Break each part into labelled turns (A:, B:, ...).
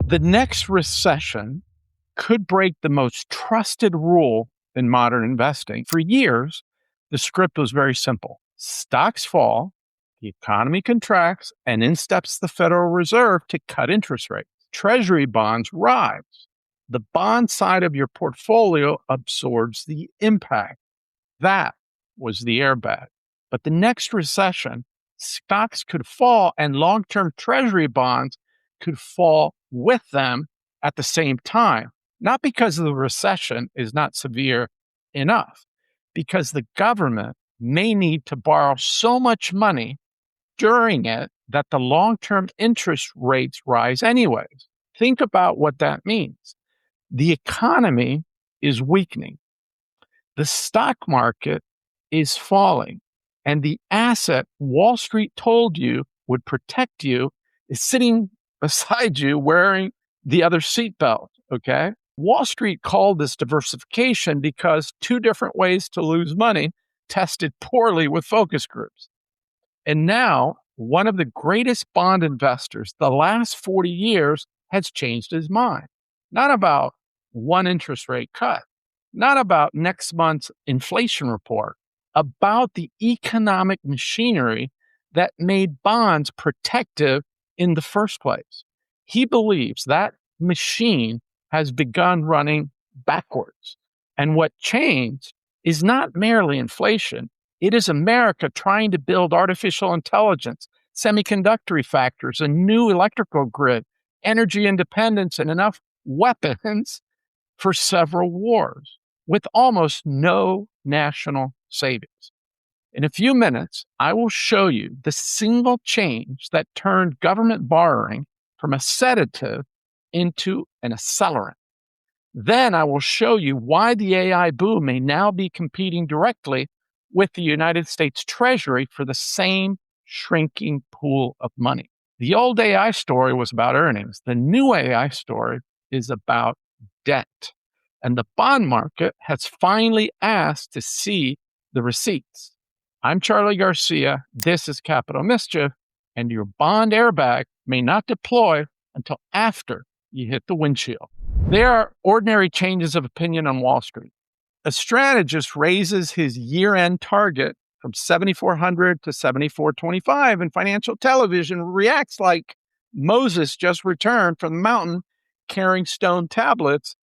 A: The next recession could break the most trusted rule in modern investing. For years, the script was very simple. Stocks fall, the economy contracts, and in steps the Federal Reserve to cut interest rates. Treasury bonds rise. The bond side of your portfolio absorbs the impact. That was the airbag. But the next recession, stocks could fall and long-term treasury bonds could fall with them at the same time. Not because the recession is not severe enough, because the government may need to borrow so much money during it that the long-term interest rates rise anyways. Think about what that means. The economy is weakening. The stock market is falling. And the asset Wall Street told you would protect you is sitting beside you wearing the other seatbelt, okay? Wall Street called this diversification because two different ways to lose money tested poorly with focus groups. And now, one of the greatest bond investors the last 40 years has changed his mind. Not about one interest rate cut, not about next month's inflation report, about the economic machinery that made bonds protective in the first place. He believes that machine has begun running backwards. And what changed is not merely inflation. It is America trying to build artificial intelligence, semiconductor factors, a new electrical grid, energy independence, and enough weapons for several wars with almost no national savings. In a few minutes, I will show you the single change that turned government borrowing from a sedative into an accelerant. Then I will show you why the AI boom may now be competing directly with the United States Treasury for the same shrinking pool of money. The old AI story was about earnings. The new AI story is about debt. And the bond market has finally asked to see the receipts. I'm Charlie Garcia. This is Capital Mischief, and your bond airbag may not deploy until after you hit the windshield. There are ordinary changes of opinion on Wall Street. A strategist raises his year-end target from 7,400 to 7,425, and financial television reacts like Moses just returned from the mountain carrying stone tablets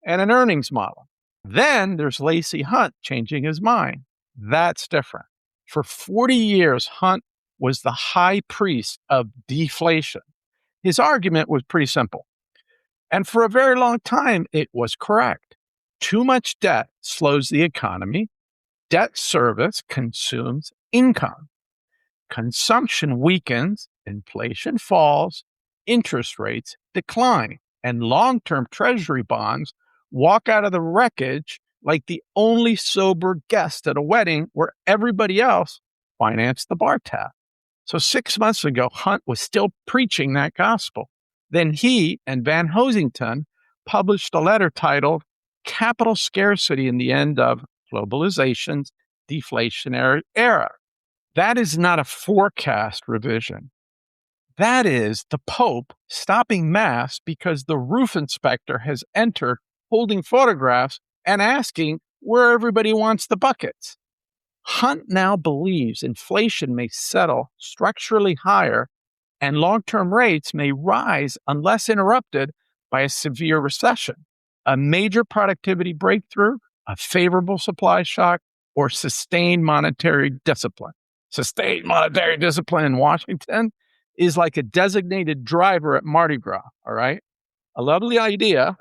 A: and an earnings model. Then there's Lacey Hunt changing his mind. That's different. For 40 years, Hunt was the high priest of deflation. His argument was pretty simple. And for a very long time, it was correct. Too much debt slows the economy. Debt service consumes income. Consumption weakens, inflation falls, interest rates decline, and long-term treasury bonds walk out of the wreckage like the only sober guest at a wedding where everybody else financed the bar tab. So 6 months ago, Hunt was still preaching that gospel. Then he and Van Hosington published a letter titled Capital Scarcity in the End of Globalization's Deflationary Era. That is not a forecast revision. That is the Pope stopping Mass because the roof inspector has entered holding photographs and asking where everybody wants the buckets. Hunt now believes inflation may settle structurally higher and long-term rates may rise unless interrupted by a severe recession, a major productivity breakthrough, a favorable supply shock, or sustained monetary discipline. Sustained monetary discipline in Washington is like a designated driver at Mardi Gras, all right? A lovely idea,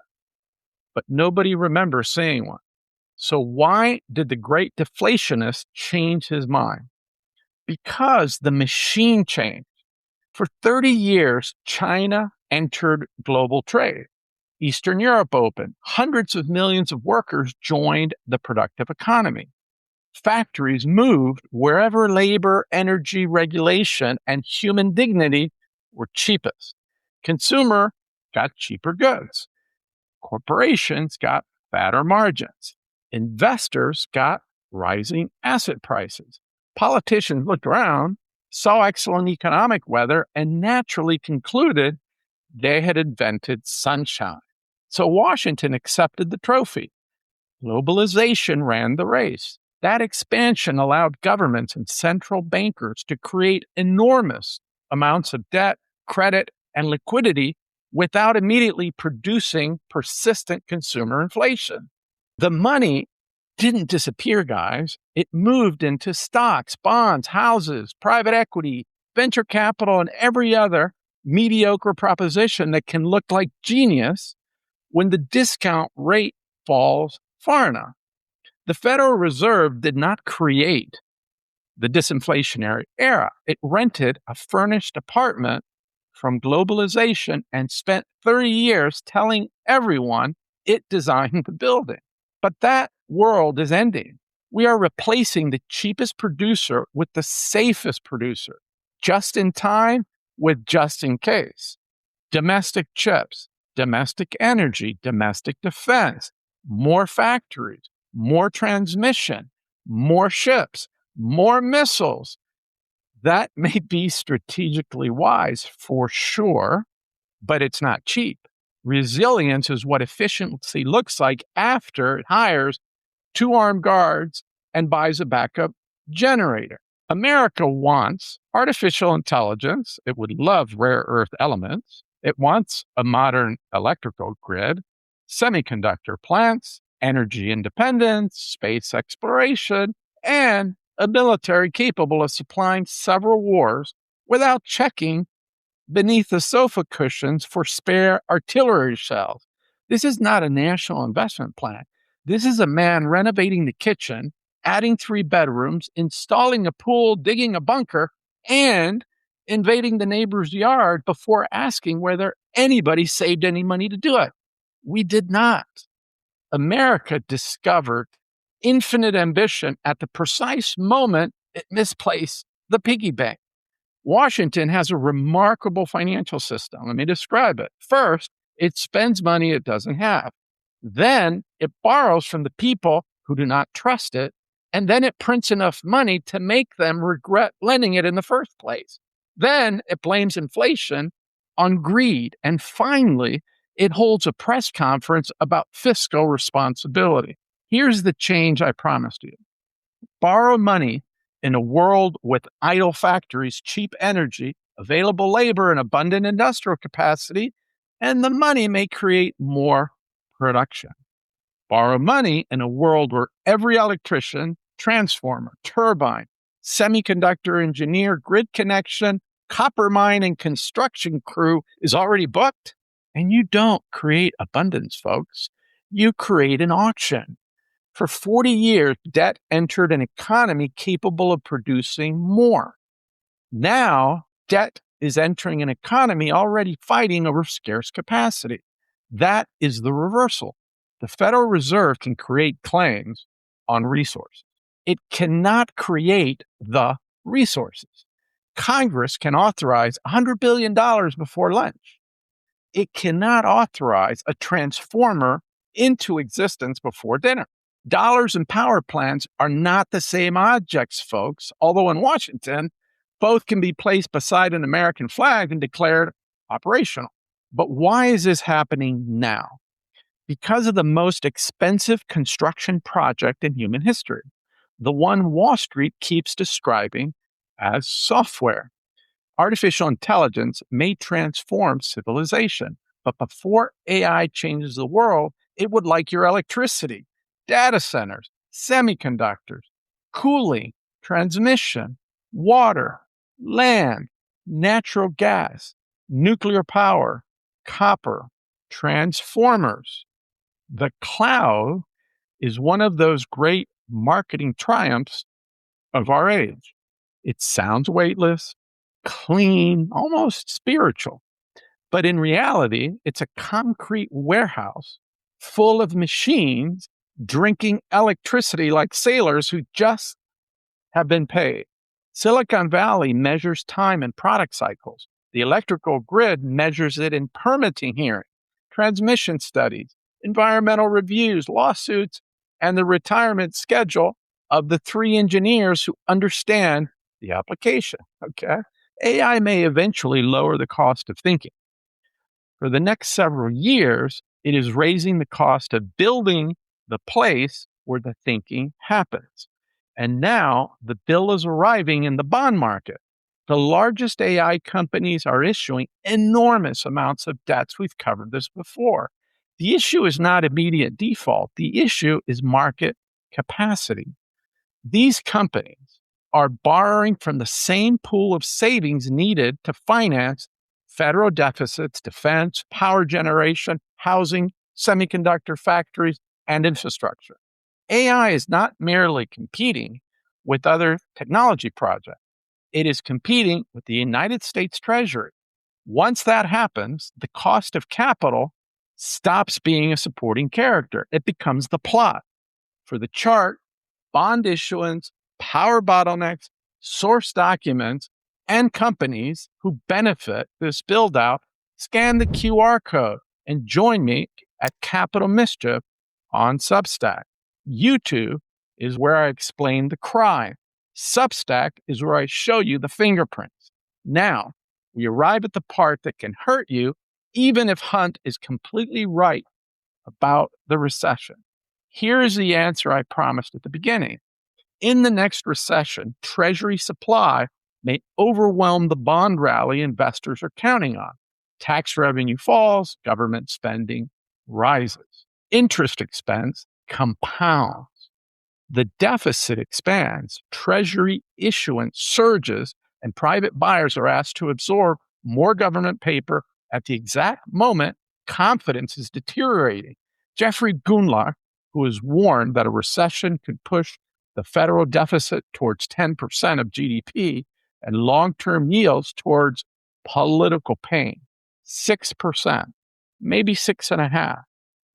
A: but nobody remembers seeing one. So why did the great deflationist change his mind? Because the machine changed. For 30 years, China entered global trade. Eastern Europe opened. Hundreds of millions of workers joined the productive economy. Factories moved wherever labor, energy, regulation, and human dignity were cheapest. Consumer got cheaper goods. Corporations got fatter margins. Investors got rising asset prices. Politicians looked around, saw excellent economic weather, and naturally concluded They had invented sunshine. So Washington accepted the trophy. Globalization ran the race. That expansion allowed governments and central bankers to create enormous amounts of debt, credit, and liquidity without immediately producing persistent consumer inflation. The money didn't disappear, guys. It moved into stocks, bonds, houses, private equity, venture capital, and every other mediocre proposition that can look like genius when the discount rate falls far enough. The Federal Reserve did not create the disinflationary era. It rented a furnished apartment from globalization and spent 30 years telling everyone it designed the building. But that world is ending. We are replacing the cheapest producer with the safest producer, just in time with just in case. Domestic chips, domestic energy, domestic defense, more factories, more transmission, more ships, more missiles. That may be strategically wise for sure, but it's not cheap. Resilience is what efficiency looks like after it hires 2 armed guards and buys a backup generator. America wants artificial intelligence. It would love rare earth elements. It wants a modern electrical grid, semiconductor plants, energy independence, space exploration, and a military capable of supplying several wars without checking beneath the sofa cushions for spare artillery shells. This is not a national investment plan. This is a man renovating the kitchen, adding 3 bedrooms, installing a pool, digging a bunker, and invading the neighbor's yard before asking whether anybody saved any money to do it. We did not. America discovered infinite ambition at the precise moment it misplaced the piggy bank. Washington has a remarkable financial system. Let me describe it. First, it spends money it doesn't have. Then it borrows from the people who do not trust it. And then it prints enough money to make them regret lending it in the first place. Then it blames inflation on greed. And finally, it holds a press conference about fiscal responsibility. Here's the change I promised you. Borrow money in a world with idle factories, cheap energy, available labor, and abundant industrial capacity, and the money may create more production. Borrow money in a world where every electrician, transformer, turbine, semiconductor engineer, grid connection, copper mine, and construction crew is already booked. And you don't create abundance, folks. You create an auction. For 40 years, debt entered an economy capable of producing more. Now, debt is entering an economy already fighting over scarce capacity. That is the reversal. The Federal Reserve can create claims on resources. It cannot create the resources. Congress can authorize $100 billion before lunch. It cannot authorize a transformer into existence before dinner. Dollars and power plants are not the same objects, folks, although in Washington, both can be placed beside an American flag and declared operational. But why is this happening now? Because of the most expensive construction project in human history, the one Wall Street keeps describing as software. Artificial intelligence may transform civilization, but before AI changes the world, it would like your electricity. Data centers, semiconductors, cooling, transmission, water, land, natural gas, nuclear power, copper, transformers. The cloud is one of those great marketing triumphs of our age. It sounds weightless, clean, almost spiritual. But in reality, it's a concrete warehouse full of machines drinking electricity like sailors who just have been paid. Silicon Valley measures time in product cycles. The electrical grid measures it in permitting hearings, transmission studies, environmental reviews, lawsuits, and the retirement schedule of the 3 engineers who understand the application. Okay? AI may eventually lower the cost of thinking, For the next several years, it is raising the cost of building the place where the thinking happens. And now the bill is arriving in the bond market. The largest AI companies are issuing enormous amounts of debts. We've covered this before. The issue is not immediate default. The issue is market capacity. These companies are borrowing from the same pool of savings needed to finance federal deficits, defense, power generation, housing, semiconductor factories, and infrastructure. AI is not merely competing with other technology projects. It is competing with the United States Treasury. Once that happens, the cost of capital stops being a supporting character. It becomes the plot. For the chart, bond issuance, power bottlenecks, source documents, and companies who benefit this build out, scan the QR code and join me at Capital Mischief on Substack. YouTube is where I explain the crime. Substack is where I show you the fingerprints. Now, we arrive at the part that can hurt you, even if Hunt is completely right about the recession. Here is the answer I promised at the beginning. In the next recession, Treasury supply may overwhelm the bond rally investors are counting on. Tax revenue falls, government spending rises. Interest expense compounds. The deficit expands, Treasury issuance surges, and private buyers are asked to absorb more government paper at the exact moment confidence is deteriorating. Jeffrey Gundlach, who has warned that a recession could push the federal deficit towards 10% of GDP and long-term yields towards political pain, 6%, maybe 6.5%.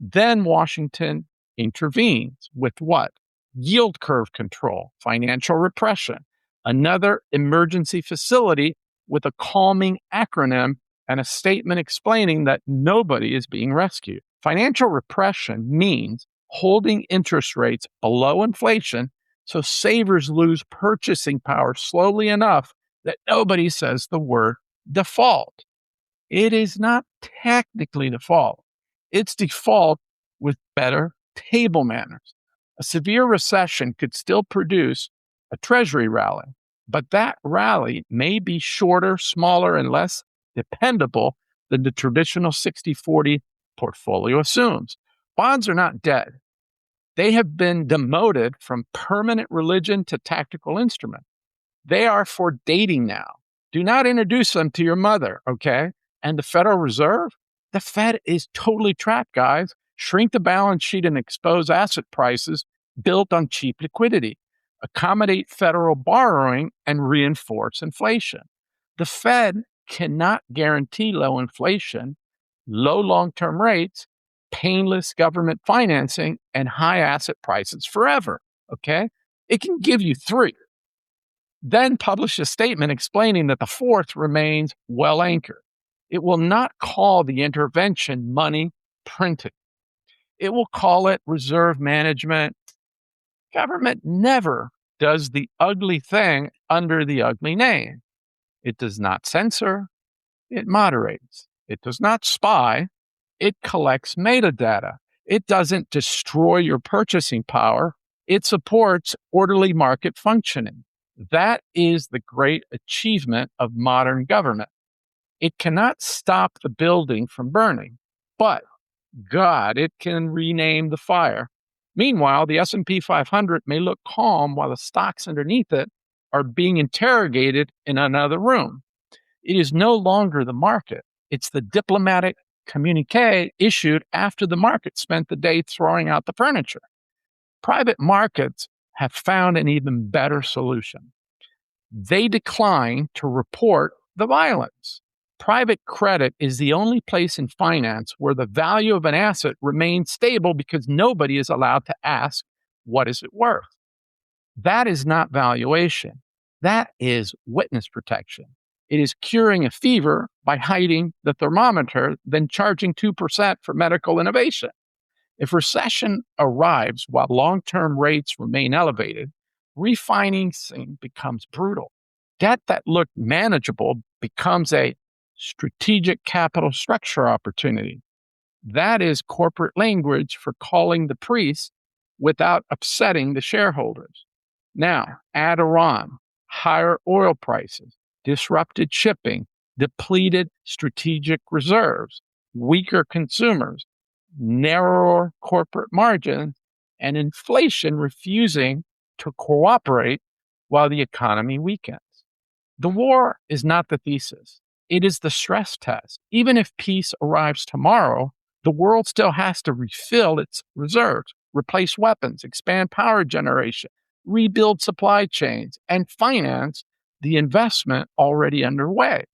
A: Then Washington intervenes with what? Yield curve control, financial repression, another emergency facility with a calming acronym and a statement explaining that nobody is being rescued. Financial repression means holding interest rates below inflation so savers lose purchasing power slowly enough that nobody says the word default. It is not technically default. It's default with better table manners. A severe recession could still produce a Treasury rally, but that rally may be shorter, smaller, and less dependable than the traditional 60-40 portfolio assumes. Bonds are not dead. They have been demoted from permanent religion to tactical instrument. They are for dating now. Do not introduce them to your mother, okay? And the Federal Reserve? The Fed is totally trapped, guys. Shrink the balance sheet and expose asset prices built on cheap liquidity. Accommodate federal borrowing and reinforce inflation. The Fed cannot guarantee low inflation, low long-term rates, painless government financing, and high asset prices forever, okay? It can give you 3. Then publish a statement explaining that the 4th remains well anchored. It will not call the intervention money printing. It will call it reserve management. Government never does the ugly thing under the ugly name. It does not censor. It moderates. It does not spy. It collects metadata. It doesn't destroy your purchasing power. It supports orderly market functioning. That is the great achievement of modern government. It cannot stop the building from burning, but God, it can rename the fire. Meanwhile, the S&P 500 may look calm while the stocks underneath it are being interrogated in another room. It is no longer the market. It's the diplomatic communique issued after the market spent the day throwing out the furniture. Private markets have found an even better solution. They decline to report the violence. Private credit is the only place in finance where the value of an asset remains stable because nobody is allowed to ask, what is it worth? That is not valuation. That is witness protection. It is curing a fever by hiding the thermometer, then charging 2% for medical innovation. If recession arrives while long-term rates remain elevated, refinancing becomes brutal. Debt that looked manageable becomes a strategic capital structure opportunity. That is corporate language for calling the priest without upsetting the shareholders. Now, add Iran, higher oil prices, disrupted shipping, depleted strategic reserves, weaker consumers, narrower corporate margins, and inflation refusing to cooperate while the economy weakens. The war is not the thesis. It is the stress test. Even if peace arrives tomorrow, the world still has to refill its reserves, replace weapons, expand power generation, rebuild supply chains, and finance the investment already underway.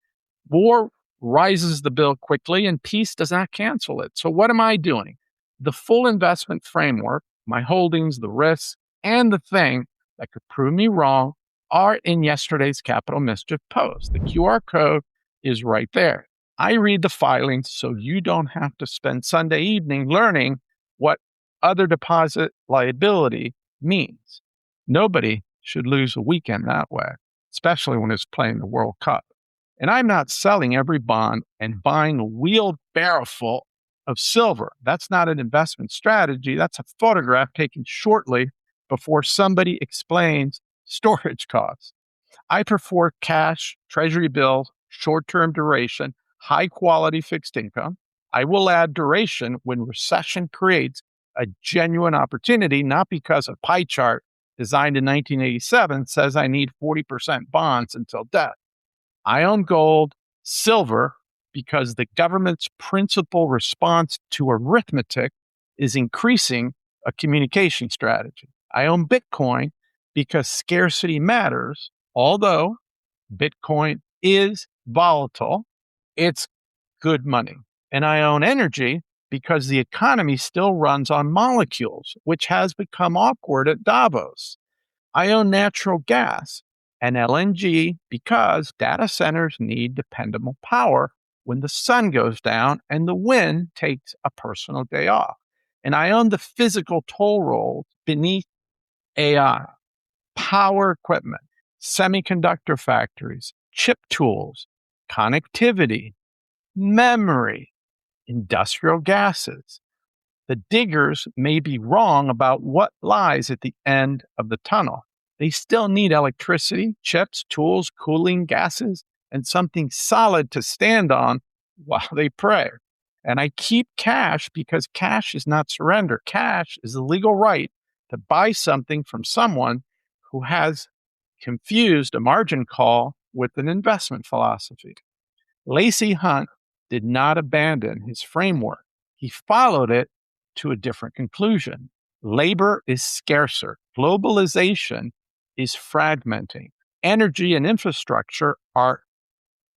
A: War rises the bill quickly, and peace does not cancel it. So, what am I doing? The full investment framework, my holdings, the risks, and the thing that could prove me wrong are in yesterday's Capital Mischief post. The QR code is right there. I read the filings so you don't have to spend Sunday evening learning what other deposit liability means. Nobody should lose a weekend that way, especially when it's playing the World Cup. And I'm not selling every bond and buying a wheelbarrow full of silver. That's not an investment strategy. That's a photograph taken shortly before somebody explains storage costs. I prefer cash, treasury bills, short-term duration, high-quality fixed income. I will add duration when recession creates a genuine opportunity, not because a pie chart designed in 1987 says I need 40% bonds until death. I own gold, silver, because the government's principal response to arithmetic is increasing a communication strategy. I own Bitcoin because scarcity matters, although Bitcoin is volatile, it's good money. And I own energy because the economy still runs on molecules, which has become awkward at Davos. I own natural gas and LNG because data centers need dependable power when the sun goes down and the wind takes a personal day off. And I own the physical toll roads beneath AI, power equipment, semiconductor factories, chip tools, connectivity, memory, industrial gases. The diggers may be wrong about what lies at the end of the tunnel. They still need electricity, chips, tools, cooling gases, and something solid to stand on while they pray. And I keep cash because cash is not surrender. Cash is the legal right to buy something from someone who has confused a margin call with an investment philosophy. Lacey Hunt did not abandon his framework. He followed it to a different conclusion. Labor is scarcer. Globalization is fragmenting. Energy and infrastructure are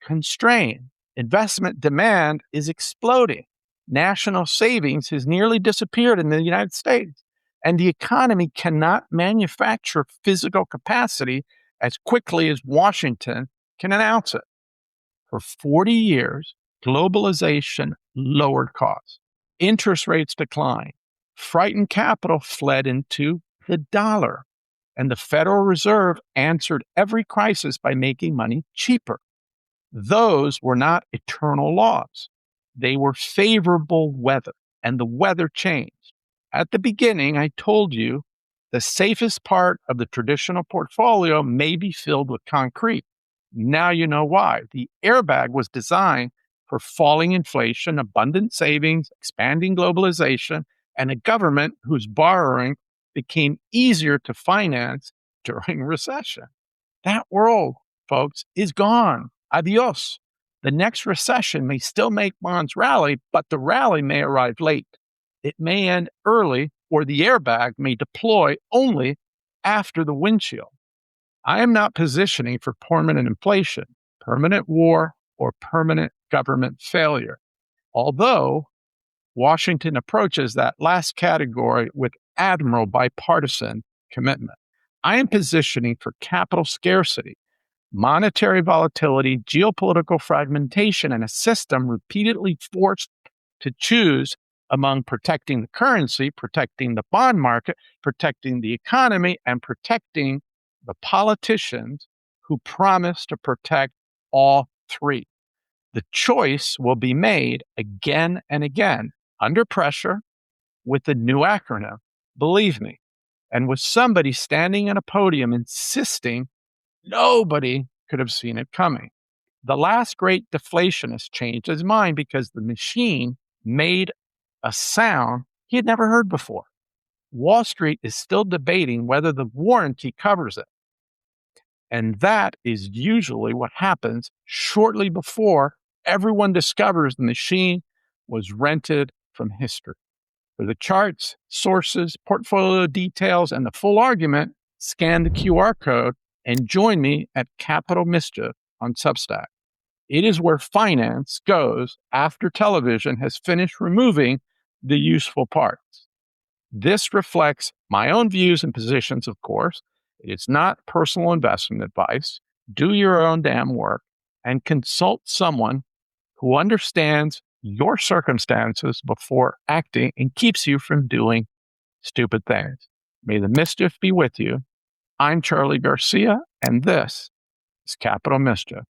A: constrained. Investment demand is exploding. National savings has nearly disappeared in the United States. And the economy cannot manufacture physical capacity as quickly as Washington can announce it. For 40 years, globalization lowered costs. Interest rates declined. Frightened capital fled into the dollar. And the Federal Reserve answered every crisis by making money cheaper. Those were not eternal laws. They were favorable weather, and the weather changed. At the beginning, I told you the safest part of the traditional portfolio may be filled with concrete. Now you know why. The airbag was designed for falling inflation, abundant savings, expanding globalization, and a government whose borrowing became easier to finance during recession. That world, folks, is gone. Adios. The next recession may still make bonds rally, but the rally may arrive late. It may end early, or the airbag may deploy only after the windshield. I am not positioning for permanent inflation, permanent war, or permanent government failure. Although Washington approaches that last category with admirable bipartisan commitment. I am positioning for capital scarcity, monetary volatility, geopolitical fragmentation, and a system repeatedly forced to choose among protecting the currency, protecting the bond market, protecting the economy, and protecting the politicians who promise to protect all three. The choice will be made again and again under pressure with the new acronym, believe me, and with somebody standing at a podium insisting nobody could have seen it coming. The last great deflationist changed his mind because the machine made a sound he had never heard before. Wall Street is still debating whether the warranty covers it. And that is usually what happens shortly before everyone discovers the machine was rented from history. For the charts, sources, portfolio details, and the full argument, scan the QR code and join me at Capital Mischief on Substack. It is where finance goes after television has finished removing the useful parts. This reflects my own views and positions, of course. It is not personal investment advice. Do your own damn work and consult someone who understands your circumstances before acting and keeps you from doing stupid things. May the mischief be with you. I'm Charlie Garcia, and this is Capital Mischief.